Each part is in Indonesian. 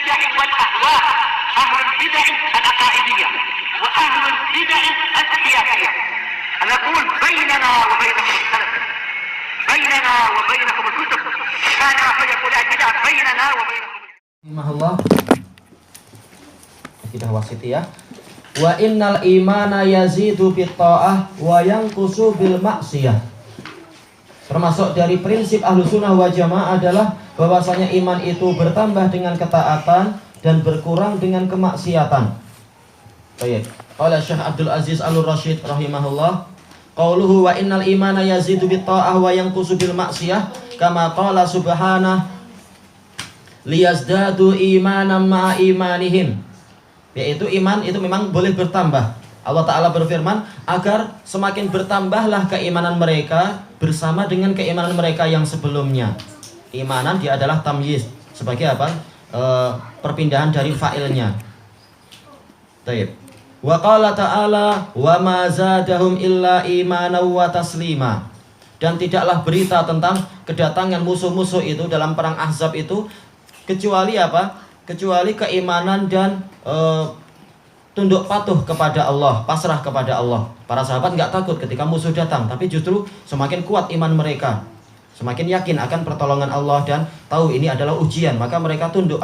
البدع والأهواء، أهل البدع العقائدية وأهل البدع السياسية. نقول بيننا وبينكم السلف، بيننا وبينكم الكتب، كان فيقول البدع بيننا وبينكم. Rahimahullah. Akidah wasitiyah. Wa innal imana yazidu bit ta'ah wa yanqusu bil ma'siyah. Termasuk dari prinsip Ahlussunnah wal Jamaah adalah bahwasanya iman itu bertambah dengan ketaatan dan berkurang dengan kemaksiatan. Baik. Qala Syekh Abdul Aziz Al-Rasyid rahimahullah, qauluhu wa innal imana yazidu bit ta'ah wa yanqusu bil ma'siyah kama qala subhanahu liyazdadu imanan ma'a imanihim. Yaitu iman itu memang boleh bertambah. Allah Ta'ala berfirman agar semakin bertambahlah keimanan mereka bersama dengan keimanan mereka yang sebelumnya. Imanan dia adalah tamyiz, sebagai apa? Perpindahan dari fa'ilnya. Baik. Wa qala ta'ala wa ma zadahum illa imanan wa taslima. Dan tidaklah berita tentang kedatangan musuh-musuh itu dalam perang Ahzab itu kecuali apa? Kecuali keimanan dan tunduk patuh kepada Allah, pasrah kepada Allah. Para sahabat nggak takut ketika musuh datang, tapi justru semakin kuat iman mereka, semakin yakin akan pertolongan Allah dan tahu ini adalah ujian, maka mereka tunduk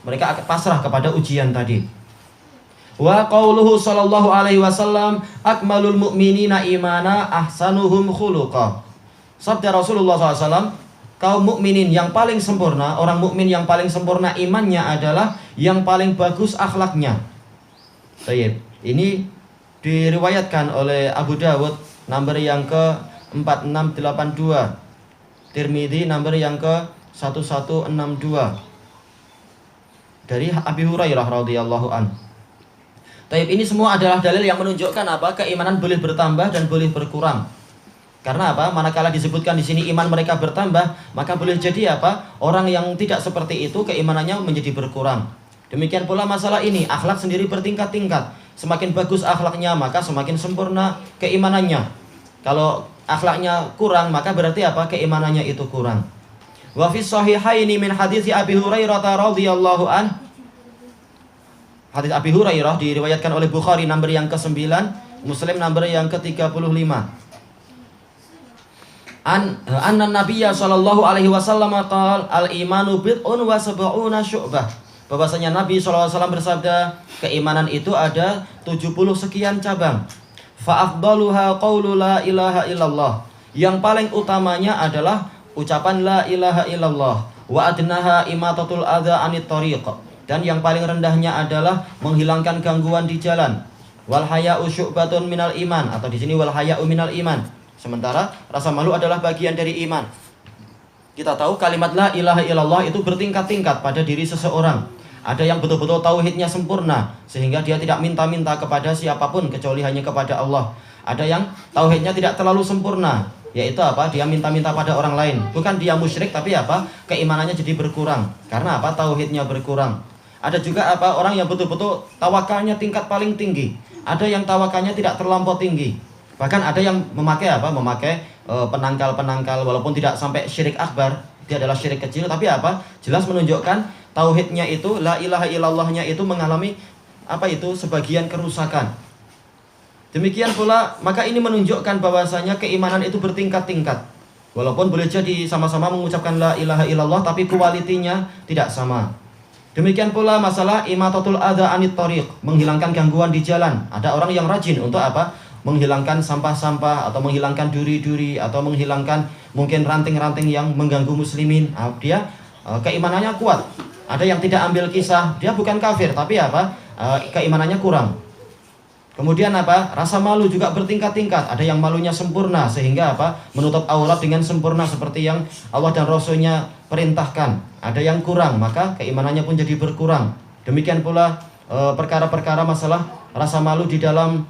mereka akan pasrah kepada ujian tadi. Wa qauluhu sallallahu alaihi wasallam akmalul mu'minina imana ahsanuhum khuluqa. Sabda Rasulullah SAW, kaum mukminin yang paling sempurna, orang mukmin yang paling sempurna imannya adalah yang paling bagus akhlaknya. Baik, ini diriwayatkan oleh Abu Dawud nomor yang ke-4682, Tirmidzi nomor yang ke-1162 dari Abi Hurairah radhiyallahu an. Baik, ini semua adalah dalil yang menunjukkan apa? Keimanan boleh bertambah dan boleh berkurang. Karena apa? Manakala disebutkan di sini iman mereka bertambah, maka boleh jadi apa? Orang yang tidak seperti itu keimanannya menjadi berkurang. Demikian pula masalah ini, akhlak sendiri bertingkat-tingkat. Semakin bagus akhlaknya, maka semakin sempurna keimanannya. Kalau akhlaknya kurang, maka berarti apa? Keimanannya itu kurang. Wa fi shahihaini min hadits Abi Hurairah radhiyallahu an. Hadits Abi Hurairah diriwayatkan oleh Bukhari nomor yang ke-9, Muslim nomor yang ke-35. Anna Nabiyya sallallahu alaihi wasallam qala al-imanu bid'un wa sab'una syu'bah. Bahwasanya Nabi sallallahu alaihi wasallam bersabda, keimanan itu ada 70 sekian cabang. Fa afdaluha qaulu la ilaha illallah. Yang paling utamanya adalah ucapan la ilaha illallah. Wa adnaha imatatul adza anit thariq. Dan yang paling rendahnya adalah menghilangkan gangguan di jalan. Wal haya'u syu'batun minal iman, atau di sini wal haya'u minal iman. Sementara rasa malu adalah bagian dari iman. Kita tahu kalimat la ilaha illallah itu bertingkat-tingkat pada diri seseorang. Ada yang betul-betul tauhidnya sempurna sehingga dia tidak minta-minta kepada siapapun kecuali hanya kepada Allah. Ada yang tauhidnya tidak terlalu sempurna, yaitu apa? Dia minta-minta pada orang lain. Bukan dia musyrik, tapi apa? Keimanannya jadi berkurang. Karena apa? Tauhidnya berkurang. Ada juga apa? Orang yang betul-betul tawakalnya tingkat paling tinggi. Ada yang tawakalnya tidak terlampau tinggi. Bahkan ada yang memakai apa? Memakai penangkal-penangkal, walaupun tidak sampai syirik akbar, dia adalah syirik kecil, tapi apa? Jelas menunjukkan tauhidnya itu, la ilaha illallahnya itu mengalami apa itu? Sebagian kerusakan. Demikian pula, maka ini menunjukkan bahwasanya keimanan itu bertingkat-tingkat. Walaupun boleh jadi sama-sama mengucapkan la ilaha illallah, tapi kualitinya tidak sama. Demikian pula masalah imatatul adza anit thariq, menghilangkan gangguan di jalan. Ada orang yang rajin untuk apa? Menghilangkan sampah-sampah, atau menghilangkan duri-duri, atau menghilangkan mungkin ranting-ranting yang mengganggu muslimin. Dia keimanannya kuat. Ada yang tidak ambil kisah, dia bukan kafir, tapi apa? Keimanannya kurang. Kemudian apa? Rasa malu juga bertingkat-tingkat. Ada yang malunya sempurna sehingga apa? Menutup aurat dengan sempurna seperti yang Allah dan Rasulnya perintahkan. Ada yang kurang, maka keimanannya pun jadi berkurang. Demikian pula perkara-perkara masalah rasa malu di dalam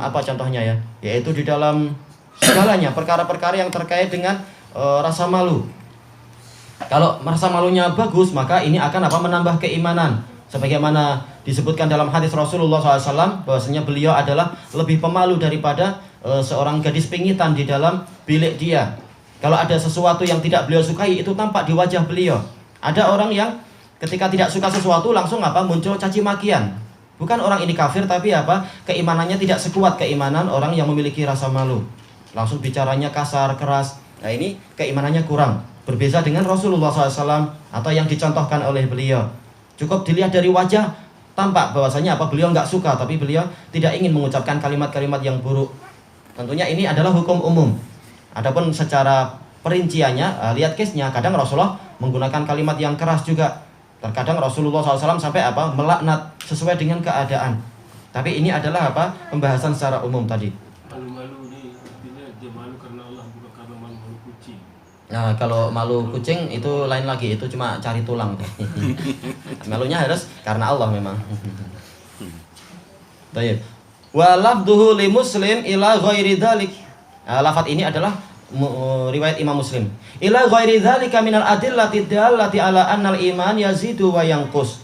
apa contohnya ya? Yaitu di dalam segalanya, perkara-perkara yang terkait dengan rasa malu. Kalau rasa malunya bagus, maka ini akan apa? Menambah keimanan. Sebagaimana disebutkan dalam hadis Rasulullah SAW, bahwasanya beliau adalah lebih pemalu daripada seorang gadis pingitan di dalam bilik dia. Kalau ada sesuatu yang tidak beliau sukai, itu tampak di wajah beliau. Ada orang yang Ketika tidak suka sesuatu langsung apa? Muncul caci makian. Bukan orang ini kafir, tapi apa? Keimanannya tidak sekuat keimanan orang yang memiliki rasa malu. Langsung bicaranya kasar, keras. Nah ini keimanannya kurang. Berbeda dengan Rasulullah SAW atau yang dicontohkan oleh beliau. Cukup dilihat dari wajah, tampak bahwasanya apa? Beliau nggak suka, tapi beliau tidak ingin mengucapkan kalimat-kalimat yang buruk. Tentunya ini adalah hukum umum. Adapun secara perinciannya, lihat case-nya, kadang Rasulullah menggunakan kalimat yang keras juga. Terkadang Rasulullah SAW sampai apa? Melaknat sesuai dengan keadaan. Tapi ini adalah apa? Pembahasan secara umum tadi. Malu-malu ini artinya dia malu karena Allah, bukan karena malu kucing. Nah, kalau malu kucing itu lain lagi, itu cuma cari tulang. Malunya harus karena Allah memang. Baik. Wa lafdhuhu li Muslim ila ghairi dzalik. Lafaz ini adalah riwayat Imam Muslim. Ila ghairi dzalika minal adillati dallati ala annal iman yazidu wa yanqus.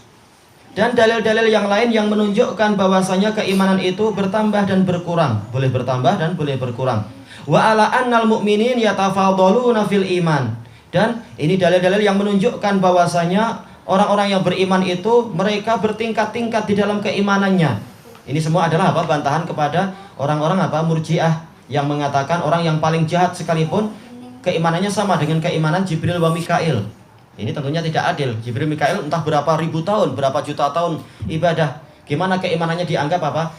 Dan dalil-dalil yang lain yang menunjukkan bahwasanya keimanan itu bertambah dan berkurang, boleh bertambah dan boleh berkurang. Wa ala annal mu'minin yatafadhaluna fil iman. Dan ini dalil-dalil yang menunjukkan bahwasanya orang-orang yang beriman itu mereka bertingkat-tingkat di dalam keimanannya. Ini semua adalah apa? Bantahan kepada orang-orang apa? Murji'ah yang mengatakan orang yang paling jahat sekalipun keimanannya sama dengan keimanan Jibril wa Mikail. Ini tentunya tidak adil. Jibril Mikail entah berapa ribu tahun, berapa juta tahun ibadah. Gimana keimanannya dianggap apa?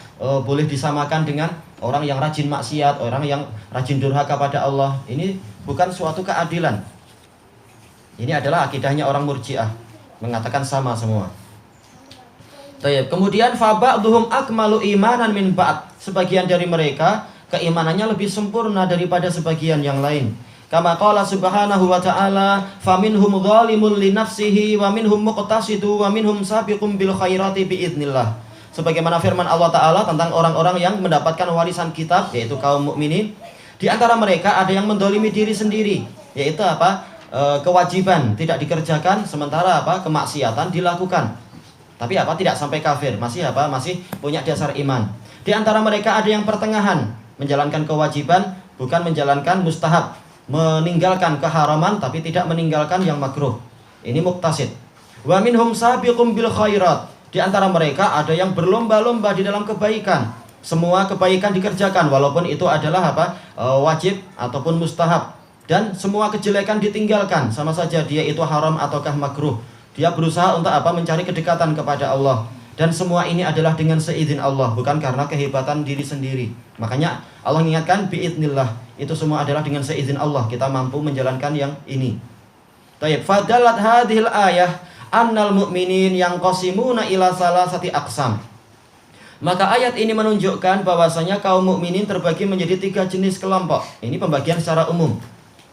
Boleh disamakan dengan orang yang rajin maksiat, orang yang rajin durhaka pada Allah. Ini bukan suatu keadilan. Ini adalah akidahnya orang Murji'ah, mengatakan sama semua. Tayyib. Kemudian faba'duhum akmalu imanan min ba'd. Sebagian dari mereka keimanannya lebih sempurna daripada sebagian yang lain. Kama qala subhanahu wa ta'ala, faminhum zalimun li nafsihi wa minhum muqtasidu wa minhum sabiqum bil khairati biidznillah. Sebagaimana firman Allah Ta'ala tentang orang-orang yang mendapatkan warisan kitab, yaitu kaum mukminin. Di antara mereka ada yang mendolimi diri sendiri, yaitu apa? Kewajiban tidak dikerjakan, sementara apa? Kemaksiatan dilakukan. Tapi apa? Tidak sampai kafir, masih apa? Masih punya dasar iman. Di antara mereka ada yang pertengahan, menjalankan kewajiban, bukan menjalankan mustahab, meninggalkan keharaman tapi tidak meninggalkan yang makruh. Ini muqtasid. Wa minhum sabiqum bil khairat. Di antara mereka ada yang berlomba-lomba di dalam kebaikan. Semua kebaikan dikerjakan walaupun itu adalah apa? Wajib ataupun mustahab. Dan semua kejelekan ditinggalkan, sama saja dia itu haram ataukah makruh. Dia berusaha untuk apa? Mencari kedekatan kepada Allah. Dan semua ini adalah dengan seizin Allah, bukan karena kehebatan diri sendiri. Makanya Allah mengingatkan biidznillah. Itu semua adalah dengan seizin Allah kita mampu menjalankan yang ini. Tayyib. Fadalat hadhil ayah annal mu'minin yang qasimuna ila salasati aqsam. Maka ayat ini menunjukkan bahwasanya kaum mukminin terbagi menjadi 3 jenis kelompok. Ini pembagian secara umum.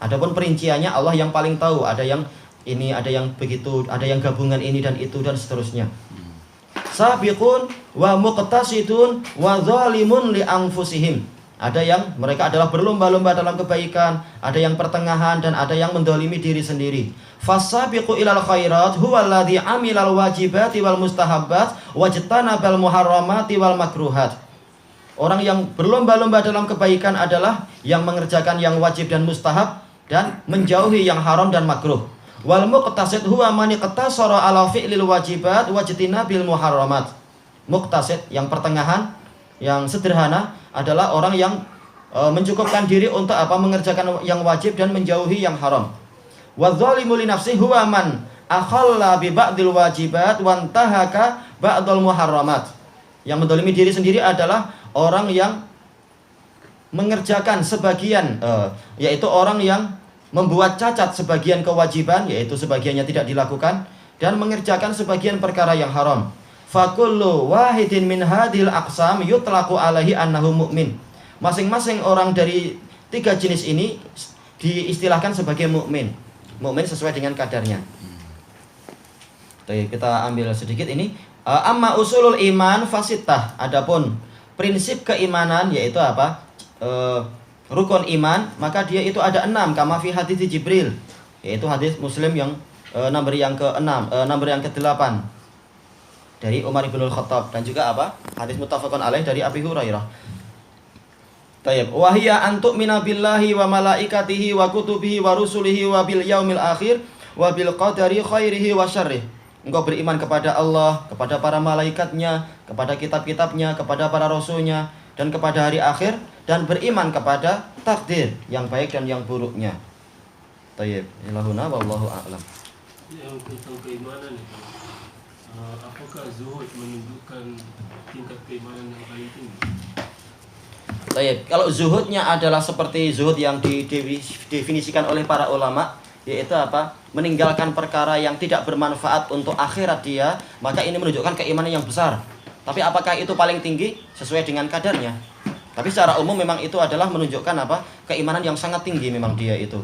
Adapun perinciannya Allah yang paling tahu. Ada yang ini, ada yang begitu, ada yang gabungan ini dan itu dan seterusnya. Sabiqun wa muqtasidun wa zalimun li anfusihim. Ada yang mereka adalah berlomba-lomba dalam kebaikan, ada yang pertengahan dan ada yang mendolimi diri sendiri. Fasabiqu ilal khairat huwa alladhi amilal wajibati wal mustahabbat wajtanabal muharramati wal makruhat. Orang yang berlomba-lomba dalam kebaikan adalah yang mengerjakan yang wajib dan mustahab dan menjauhi yang haram dan makruh. Wal muqtasid huwa man iqtasara ala fi'lil wajibat wajtinabil muharramat. Muqtasid yang pertengahan, yang sederhana adalah orang yang mencukupkan diri untuk apa? Mengerjakan yang wajib dan menjauhi yang haram. Wa dzalimu li nafsihi huwa man akhalla bi ba'dil wajibat wa intahaka ba'dal muharramat. Yang mendolimi diri sendiri adalah orang yang mengerjakan sebagian, yaitu orang yang membuat cacat sebagian kewajiban, yaitu sebagiannya tidak dilakukan, dan mengerjakan sebagian perkara yang haram. Fakullu wahidin min hadhil aqsam yutlaqu alaihi annahu mu'min. Masing-masing orang dari 3 jenis ini diistilahkan sebagai mukmin. Mukmin sesuai dengan kadarnya. Oke, kita ambil sedikit ini. Amma usulul iman fasitah. Adapun prinsip keimanan yaitu apa? Rukun iman, maka dia itu ada 6 kama fi hadits Jibril, yaitu hadis Muslim yang nomor yang ke-6, nomor yang ke-8 dari Umar bin Al-Khattab, dan juga apa? Hadis muttafaqun alaih dari Abi Hurairah. Tayyib. Wa hiya an tu'mina billahi wa malaikatihi wa kutubihi wa rusulihi wa bil yaumil akhir wa bil qadari khairihi wa syarrih. engkau beriman kepada Allah, kepada para malaikatnya, kepada kitab-kitabnya, kepada para rasulnya, dan kepada hari akhir, dan beriman kepada takdir yang baik dan yang buruknya. Tayyib, ilahuna wallahu a'lam. Yang tentang keimanan itu, apakah zuhud menunjukkan tingkat keimanan yang paling tinggi? Tayyib, kalau zuhudnya adalah seperti zuhud yang didefinisikan oleh para ulama, yaitu apa? Meninggalkan perkara yang tidak bermanfaat untuk akhirat dia, maka ini menunjukkan keimanan yang besar. Tapi apakah itu paling tinggi? Sesuai dengan kadarnya. Tapi secara umum memang itu adalah menunjukkan apa? Keimanan yang sangat tinggi memang dia itu.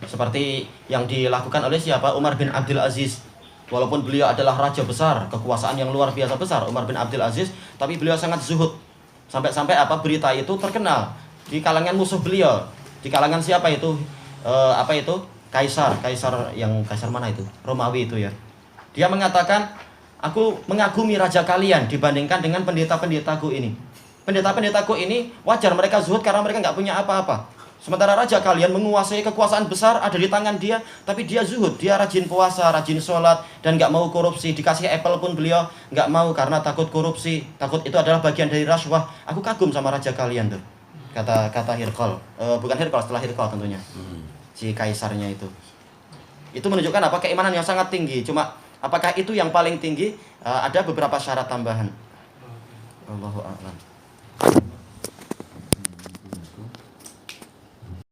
Seperti yang dilakukan oleh siapa? Umar bin Abdul Aziz. Walaupun beliau adalah raja besar, kekuasaan yang luar biasa besar, Umar bin Abdul Aziz, tapi beliau sangat zuhud. Sampai-sampai apa? Berita itu terkenal di kalangan musuh beliau. Di kalangan siapa itu? Kaisar mana itu? Romawi itu ya. Dia mengatakan, aku mengagumi raja kalian dibandingkan dengan pendeta-pendetaku ini. Pendeta-pendetaku ini wajar mereka zuhud karena mereka nggak punya apa-apa. Sementara raja kalian menguasai kekuasaan besar ada di tangan dia, tapi dia zuhud, dia rajin puasa, rajin sholat, dan nggak mau korupsi. Dikasih apple pun beliau nggak mau karena takut korupsi, takut itu adalah bagian dari rasuah. Aku kagum sama raja kalian tuh, kata Hirqal, bukan Hirqal, setelah Hirqal tentunya, si kaisarnya itu. Itu menunjukkan apa? Keimanan yang sangat tinggi. Cuma apakah itu yang paling tinggi? Ada beberapa syarat tambahan. Allahu a'lam.